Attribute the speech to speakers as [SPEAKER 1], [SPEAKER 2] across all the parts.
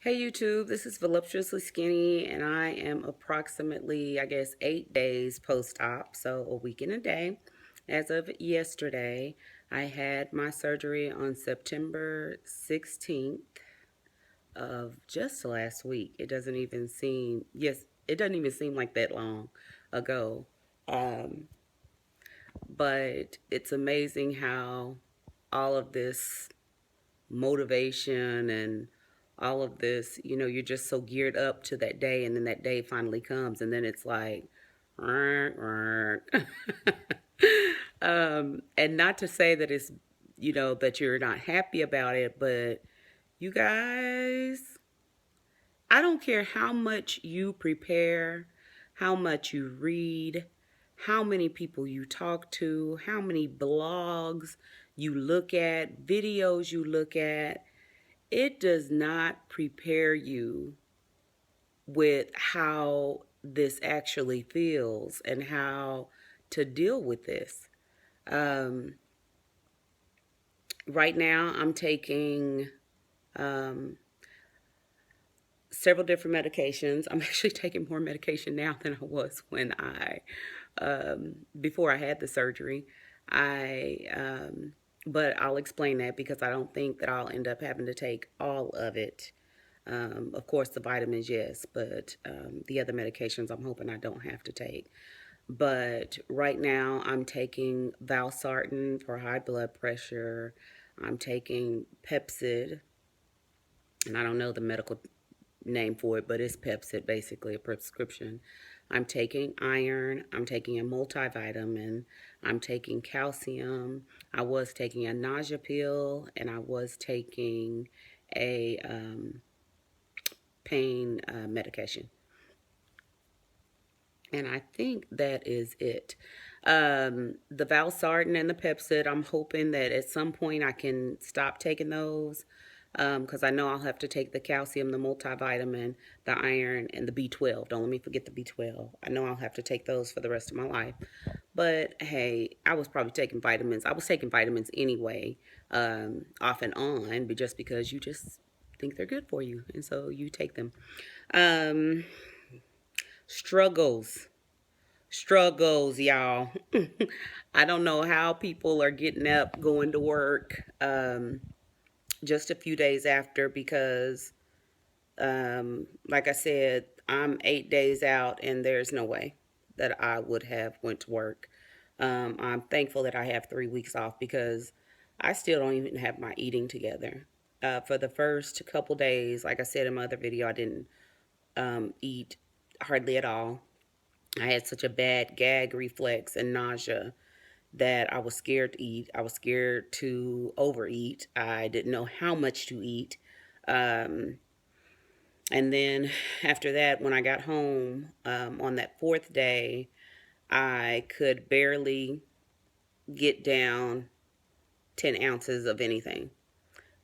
[SPEAKER 1] Hey YouTube, this is Voluptuously Skinny, and I am approximately, I guess, 8 days post-op, so a week and a day. As of yesterday, I had my surgery on September 16th of just last week. It doesn't even seem, yes, it doesn't even seem like that long ago. Um, but it's amazing how all of this motivation and all of this, you're just so geared up to that day, and then that day finally comes, and then it's like, "Rrr, rrr." And not to say that it's, that you're not happy about it, but you guys, I don't care how much you prepare, how much you read, how many people you talk to, how many blogs you look at, videos you look at. It does not prepare you with how this actually feels and how to deal with this. Um, right now, I'm taking um, several different medications. I'm actually taking more medication now than I was when before I had the surgery. I, but I'll explain that because I don't think that I'll end up having to take all of it. Of course, the vitamins, yes, but the other medications I'm hoping I don't have to take. But right now, I'm taking valsartan for high blood pressure. I'm taking Pepsid, and I don't know the medical name for it, but it's Pepsid, basically a prescription. I'm taking iron. I'm taking a multivitamin. I'm taking calcium. I was taking a nausea pill, and I was taking a pain medication. And I think that is it. The valsartan and the Pepsid, I'm hoping that at some point I can stop taking those because I know I'll have to take the calcium, the multivitamin, the iron, and the B12. Don't let me forget the B12. I know I'll have to take those for the rest of my life. But hey, I was probably taking vitamins. I was taking vitamins anyway, off and on, but just because you just think they're good for you, and so you take them. Um, struggles struggles, y'all. I don't know how people are getting up, going to work just a few days after because, like I said, I'm 8 days out and there's no way that I would have went to work. I'm thankful that I have 3 weeks off because I still don't even have my eating together. For the first couple days, like I said in my other video, I didn't eat hardly at all. I had such a bad gag reflex and nausea that I was scared to eat. I was scared to overeat. I didn't know how much to eat. Um, and then after that, when I got home on that fourth day, I could barely get down 10 ounces of anything.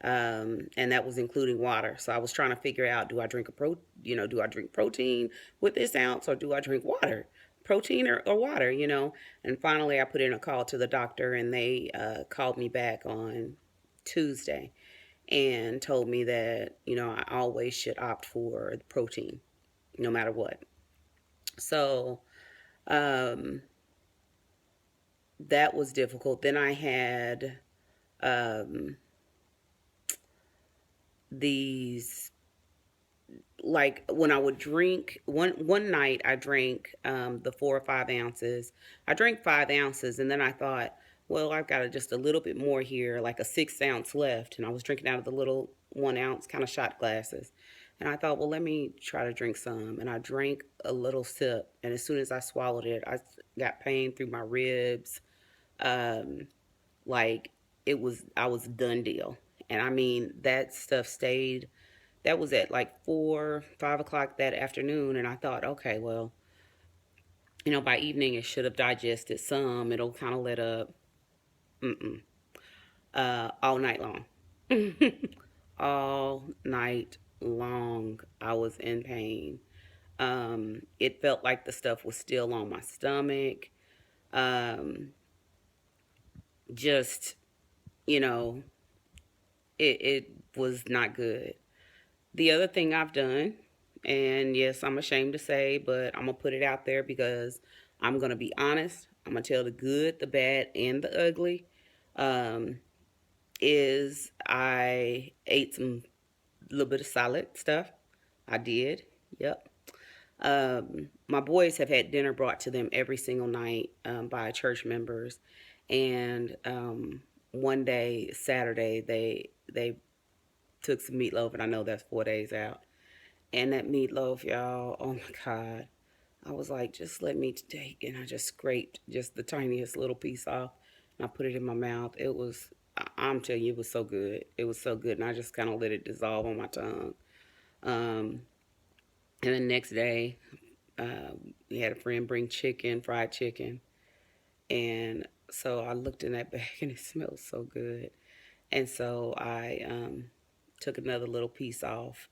[SPEAKER 1] And that was including water. So I was trying to figure out, do I drink do I drink protein with this ounce or do I drink water? Protein or water, And finally I put in a call to the doctor and they called me back on Tuesday and told me that, I always should opt for the protein no matter what. So um, that was difficult. Then I had um, these like when I would drink one night I drank the 4 or 5 ounces. I drank 5 ounces and then I thought, well, I've got just a little bit more here, like a 6 ounce left, and I was drinking out of the little 1 ounce kind of shot glasses. And I thought, well, let me try to drink some. And I drank a little sip, and as soon as I swallowed it, I got pain through my ribs. Um, like I was done deal. And I mean, that stuff stayed. That was at like 4, 5 o'clock that afternoon, and I thought, okay, well, by evening it should have digested some. It'll kind of let up. Mm-mm. All night long. All night long, I was in pain. It felt like the stuff was still on my stomach. Um, just, you know, it was not good. The other thing I've done, and yes, I'm ashamed to say, but I'm going to put it out there because I'm going to be honest. I'm going to tell the good, the bad, and the ugly. Um, is I ate some little bit of solid stuff. I did. Yep. My boys have had dinner brought to them every single night by church members, and one day Saturday they took some meatloaf, and I know that's 4 days out. And that meatloaf, y'all, oh my God. I was like, just let me take, and I just scraped just the tiniest little piece off, and I put it in my mouth. It was, I'm telling you, it was so good. It was so good, and I just kind of let it dissolve on my tongue. Um, and the next day, we had a friend bring chicken, fried chicken, and so I looked in that bag, and it smelled so good. And so I took another little piece off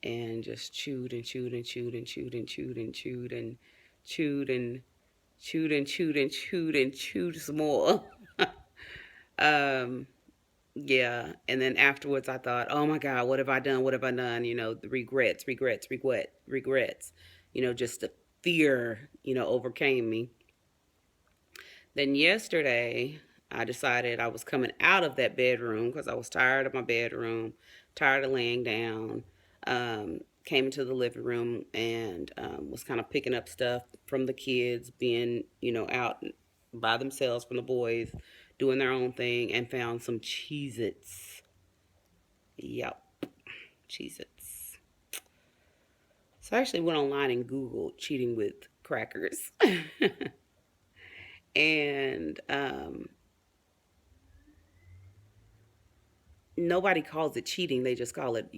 [SPEAKER 1] and just chewed and chewed and chewed and chewed and chewed and chewed and chewed and chewed and chewed and chewed and chewed some more. um, yeah, and then afterwards I thought, oh my God, what have I done? What have I done? You know, the regrets. You know, just the fear, overcame me. Then yesterday, I decided I was coming out of that bedroom because I was tired of my bedroom, tired of laying down. Came into the living room and was kind of picking up stuff from the kids, being, out by themselves from the boys, doing their own thing, and found some Cheez Its. Yep, Cheez Its. So I actually went online and Googled cheating with crackers. And nobody calls it cheating. They just call it,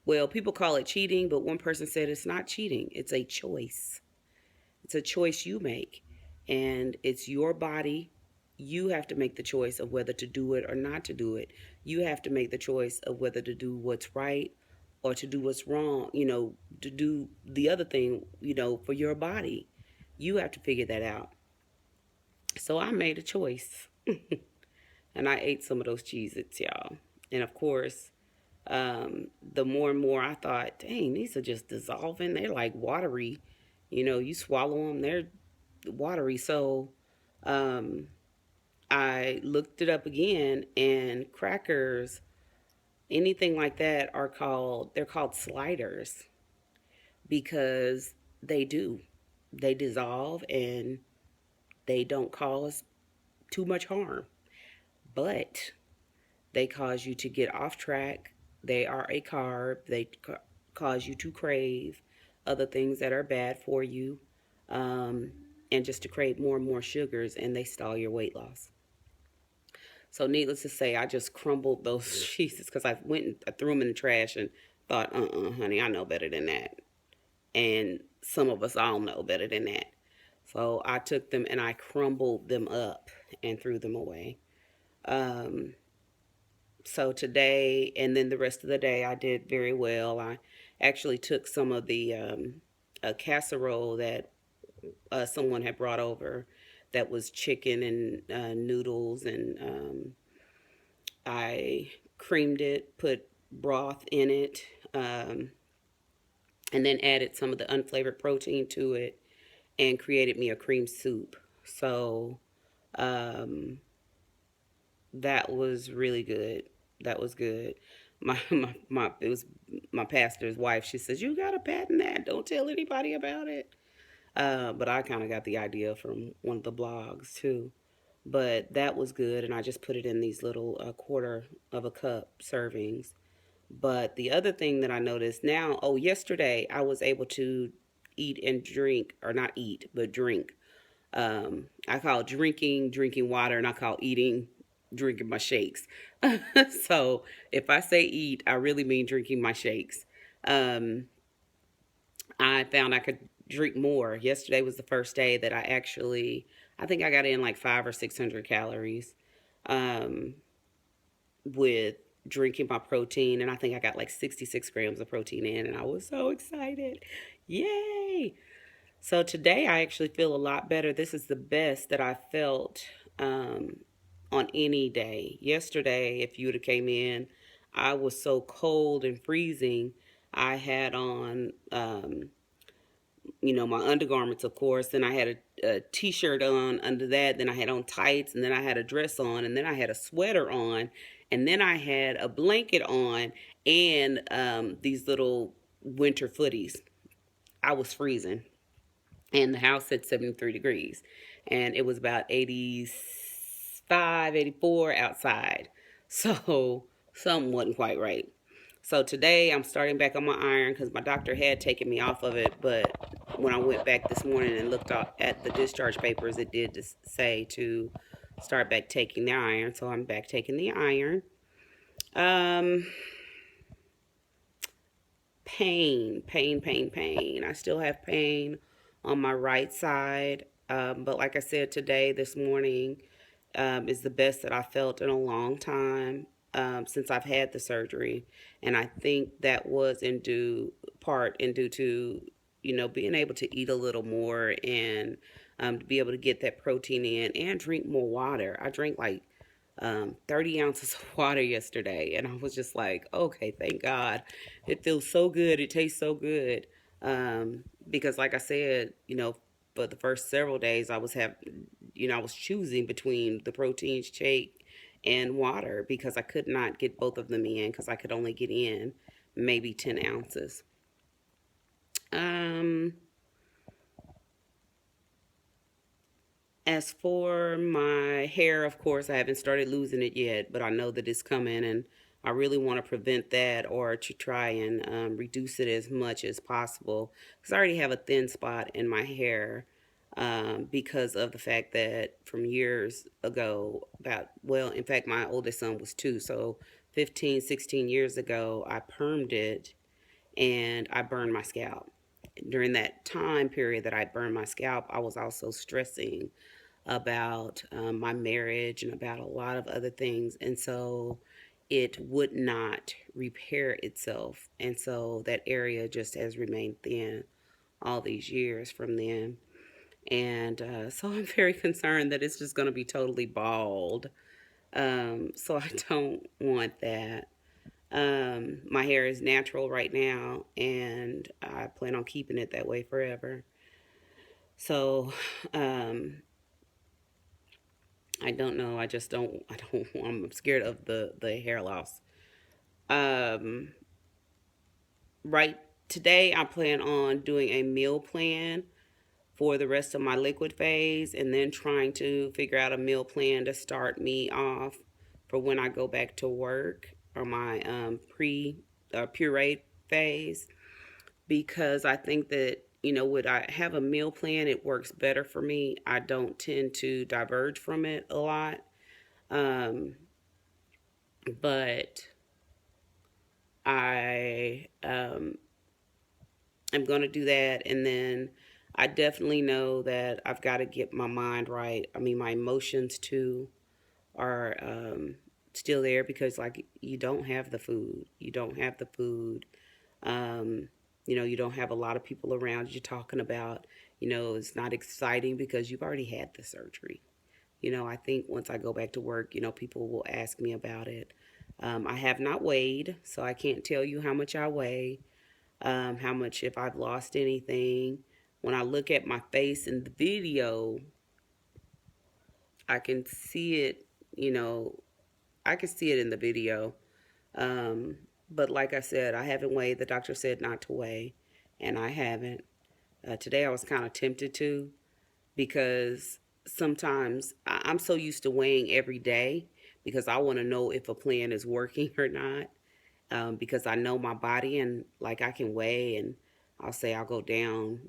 [SPEAKER 1] well, people call it cheating, but one person said it's not cheating. It's a choice. It's a choice you make. And it's your body. You have to make the choice of whether to do it or not to do it. You have to make the choice of whether to do what's right or to do what's wrong, to do the other thing, for your body. You have to figure that out. So I made a choice. And I ate some of those Cheez Its, y'all. And of course, the more and more I thought, dang, these are just dissolving. They're like watery. You swallow them, they're watery. So um, I looked it up again, and crackers, anything like that, they're called sliders because they do. They dissolve and they don't cause too much harm. But they cause you to get off track. They are a carb. They cause you to crave other things that are bad for you, um, and just to crave more and more sugars, and they stall your weight loss. So, needless to say, I just crumbled those cheeses because I went and I threw them in the trash and thought, honey, I know better than that. And some of us all know better than that. So, I took them and I crumbled them up and threw them away. Um, so today and then the rest of the day I did very well. I actually took some of the a casserole that someone had brought over that was chicken and noodles, and I creamed it, put broth in it, um, and then added some of the unflavored protein to it and created me a cream soup. So um, that was really good. That was good. It was my pastor's wife. She says, "You gotta patent that. Don't tell anybody about it." But I kind of got the idea from one of the blogs too. But that was good, and I just put it in these little quarter of a cup servings. But the other thing that I noticed now, oh, yesterday I was able to eat and drink, or not eat, but drink. I call drinking water, and I call eating drinking my shakes. So if I say eat, I really mean drinking my shakes. Um, I found I could drink more. Yesterday was the first day that I think I got in like 500 or 600 calories um, with drinking my protein. And I think I got like 66 grams of protein in, and I was so excited. Yay! So today I actually feel a lot better. This is the best that I felt um, on any day. Yesterday, if you would have came in, I was so cold and freezing I had on, my undergarments, of course. Then I had a t-shirt on under that. Then I had on tights, and then I had a dress on, and then I had a sweater on, and then I had a blanket on, and these little winter footies. I was freezing, and the house at 73 degrees, and it was about 85, 84 outside. So something wasn't quite right. So today I'm starting back on my iron because my doctor had taken me off of it, but when I went back this morning and looked at the discharge papers, it did say to start back taking the iron. So I'm back taking the iron. Um, pain. I still have pain on my right side. But like I said today, this morning, is the best that I felt in a long time, since I've had the surgery. And I think that was in due part in due to, being able to eat a little more, and to be able to get that protein in and drink more water. I drank like 30 ounces of water yesterday, and I was just like, okay, thank God. It feels so good. It tastes so good. Because, like I said, for the first several days, I was choosing between the protein shake and water because I could not get both of them in because I could only get in maybe 10 ounces. Um, As for my hair, of course, I haven't started losing it yet, but I know that it's coming, and I really want to prevent that or to try and reduce it as much as possible because I already have a thin spot in my hair, because of the fact that from years ago, well, in fact, my oldest son was 2, so 15, 16 years ago, I permed it and I burned my scalp. During that time period that I burned my scalp, I was also stressing about my marriage and about a lot of other things. And so it would not repair itself. And so that area just has remained thin all these years from then. And so I'm very concerned that it's just going to be totally bald. So I don't want that. My hair is natural right now, and I plan on keeping it that way forever. So, I don't know. I just don't. I don't. I'm scared of the hair loss. Um, right today, I plan on doing a meal plan for the rest of my liquid phase, and then trying to figure out a meal plan to start me off for when I go back to work or my pre pureed phase, because I think that when I have a meal plan, it works better for me. I don't tend to diverge from it a lot. Um, but I am going to do that. And then I definitely know that I've got to get my mind right. I mean, my emotions too are still there because, like, you don't have the food. You don't have the food. Um, you don't have a lot of people around you talking about, it's not exciting because you've already had the surgery. I think once I go back to work, people will ask me about it. I have not weighed, so I can't tell you how much I weigh, how much, if I've lost anything. When I look at my face in the video, I can see it, you know, I can see it in the video. Um, but like I said, I haven't weighed. The doctor said not to weigh, and I haven't. Today I was kind of tempted to, because sometimes I'm so used to weighing every day because I want to know if a plan is working or not. Because I know my body, and like I can weigh, and I'll say I'll go down,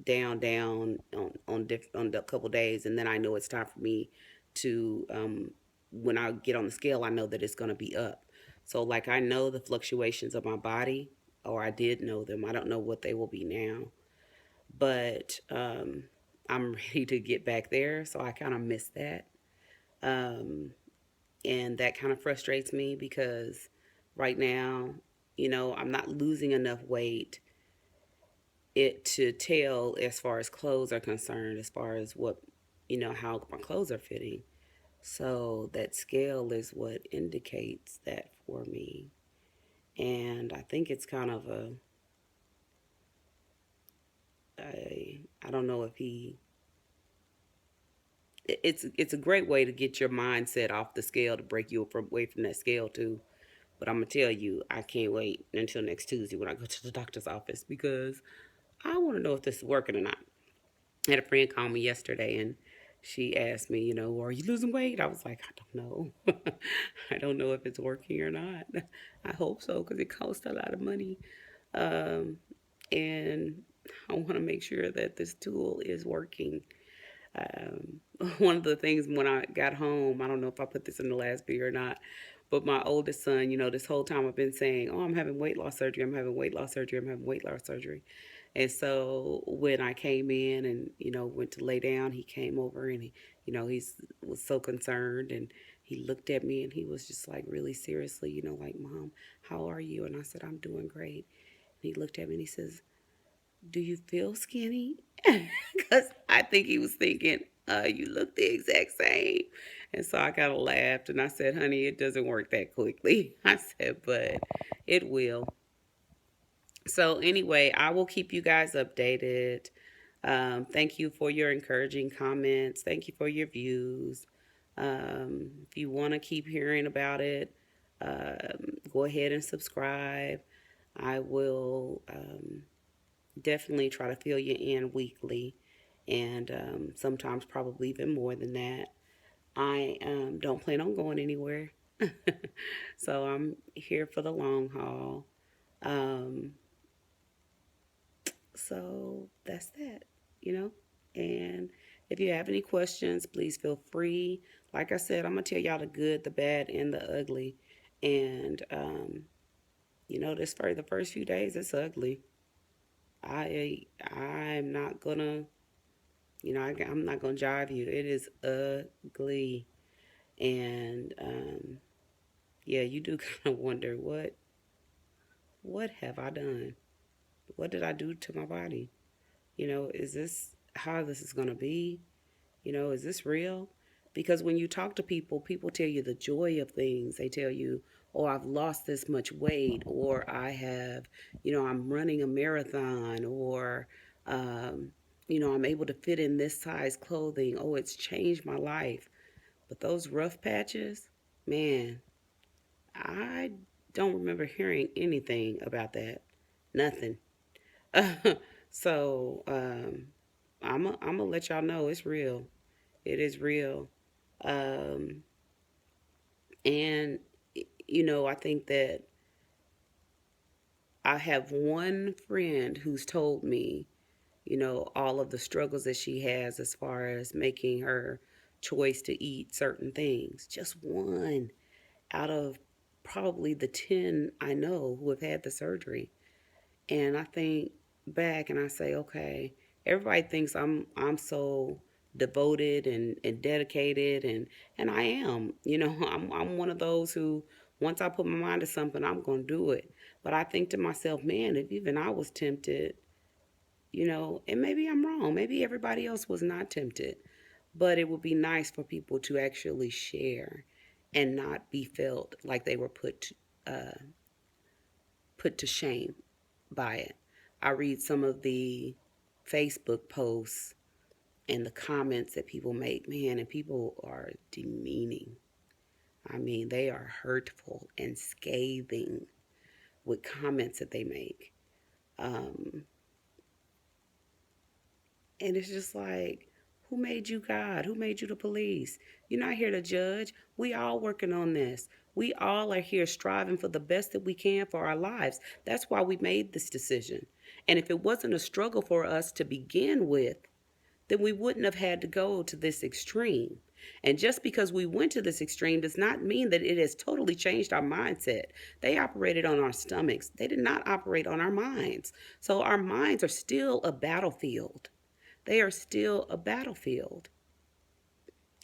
[SPEAKER 1] down on a couple days, and then I know it's time for me to, when I get on the scale, I know that it's going to be up. So like I know the fluctuations of my body, or I did know them. I don't know what they will be now, but I'm ready to get back there. So I kind of miss that. Um, and that kind of frustrates me because right now, I'm not losing enough weight it to tell as far as clothes are concerned, as far as what, how my clothes are fitting. So that scale is what indicates that for me. And I think it's kind of I don't know if it's a great way to get your mindset off the scale to break you away from that scale too. But I'm gonna tell you, I can't wait until next Tuesday when I go to the doctor's office because I want to know if this is working or not. I had a friend call me yesterday and she asked me, are you losing weight? I was like, I don't know. I don't know if it's working or not. I hope so because it costs a lot of money. Um, and I want to make sure that this tool is working. Um, One of the things when I got home, I don't know if I put this in the last video or not, but my oldest son, this whole time I've been saying, oh, I'm having weight loss surgery, I'm having weight loss surgery, I'm having weight loss surgery. And so when I came in and, went to lay down, he came over and he was so concerned and he looked at me and he was just like really seriously, like, Mom, how are you? And I said, I'm doing great. And he looked at me and he says, do you feel skinny? Because I think he was thinking, you look the exact same. And so I kind of laughed and I said, honey, it doesn't work that quickly. I said, but it will. So, anyway, I will keep you guys updated. Thank you for your encouraging comments. Thank you for your views. If you want to keep hearing about it, go ahead and subscribe. I will definitely try to fill you in weekly and sometimes probably even more than that. I don't plan on going anywhere. So I'm here for the long haul. Um, so that's that, you know. And if you have any questions, please feel free. Like I said, I'm going to tell y'all the good, the bad, and the ugly. And, this for the first few days, it's ugly. I'm not gonna I'm not gonna jive you. It is ugly, and yeah, you do kind of wonder what have I done? What did I do to my body? Is this how this is gonna be? Is this real? Because when you talk to people, people tell you the joy of things. They tell you, oh, I've lost this much weight, or I have, I'm running a marathon, or, um, I'm able to fit in this size clothing. Oh, it's changed my life. But those rough patches, man, I don't remember hearing anything about that. Nothing. So, I'm gonna let y'all know it's real. It is real. Um, and, I think that I have one friend who's told me, all of the struggles that she has as far as making her choice to eat certain things. Just one out of probably the 10 I know who have had the surgery. And I think back and I say, okay, everybody thinks I'm so devoted and dedicated and I am. I'm one of those who once I put my mind to something, I'm gonna do it. But I think to myself, man, if even I was tempted, and maybe I'm wrong. Maybe everybody else was not tempted. But it would be nice for people to actually share and not be felt like they were put to shame by it. I read some of the Facebook posts and the comments that people make, man, and people are demeaning. I mean, they are hurtful and scathing with comments that they make. Um, and it's just like, who made you God? Who made you the police? You're not here to judge. We all working on this. We all are here striving for the best that we can for our lives. That's why we made this decision. And if it wasn't a struggle for us to begin with, then we wouldn't have had to go to this extreme. And just because we went to this extreme does not mean that it has totally changed our mindset. They operated on our stomachs. They did not operate on our minds. So our minds are still a battlefield. They are still a battlefield.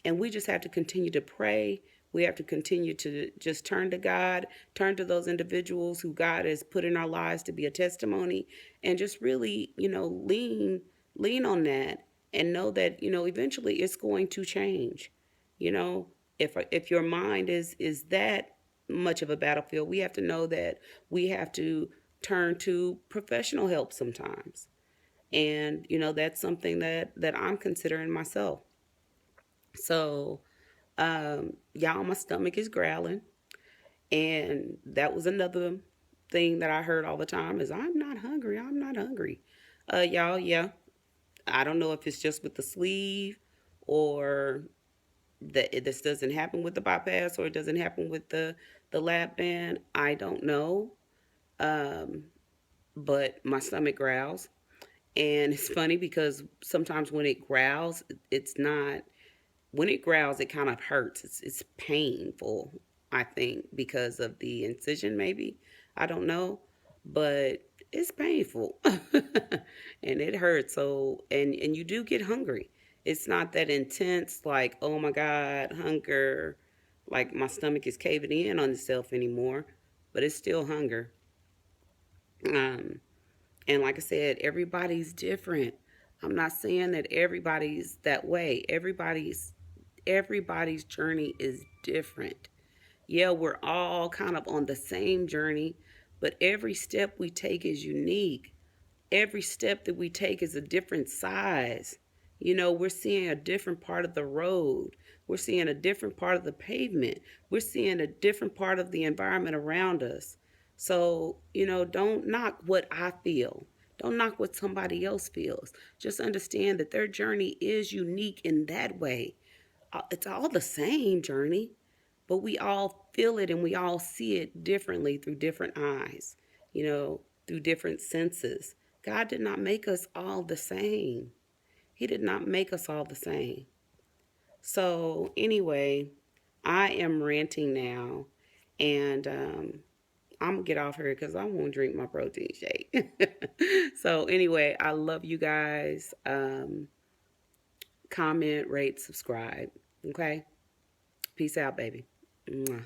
[SPEAKER 1] And we just have to continue to pray. We have to continue to just turn to God, turn to those individuals who God has put in our lives to be a testimony, and just really, lean on that and know that, eventually it's going to change. You know, if your mind is that much of a battlefield. We have to know that we have to turn to professional help sometimes. And that's something that I'm considering myself. So, y'all, my stomach is growling, and that was another thing that I heard all the time is I'm not hungry. I'm not hungry. Y'all, yeah. I don't know if it's just with the sleeve or that this doesn't happen with the bypass or it doesn't happen with the lap band. I don't know. Um, but my stomach growls. And it's funny because sometimes when it growls, it's not, when it growls, it kind of hurts. It's painful, I think, because of the incision, maybe. I don't know. But it's painful and it hurts. So, and you do get hungry. It's not that intense, like, oh my God, hunger, like my stomach is caving in on itself anymore, but it's still hunger. Um, and like I said, everybody's different. I'm not saying that everybody's that way. Everybody's journey is different. Yeah, we're all kind of on the same journey, but every step we take is unique. Every step that we take is a different size. We're seeing a different part of the road. We're seeing a different part of the pavement. We're seeing a different part of the environment around us. So, don't knock what I feel. Don't knock what somebody else feels. Just understand that their journey is unique in that way. It's all the same journey, but we all feel it and we all see it differently through different eyes, through different senses. God did not make us all the same. He did not make us all the same. So, anyway, I am ranting now, and I'm going to get off here because I want to drink my protein shake. So, anyway, I love you guys. Comment, rate, subscribe. Okay? Peace out, baby. Mwah.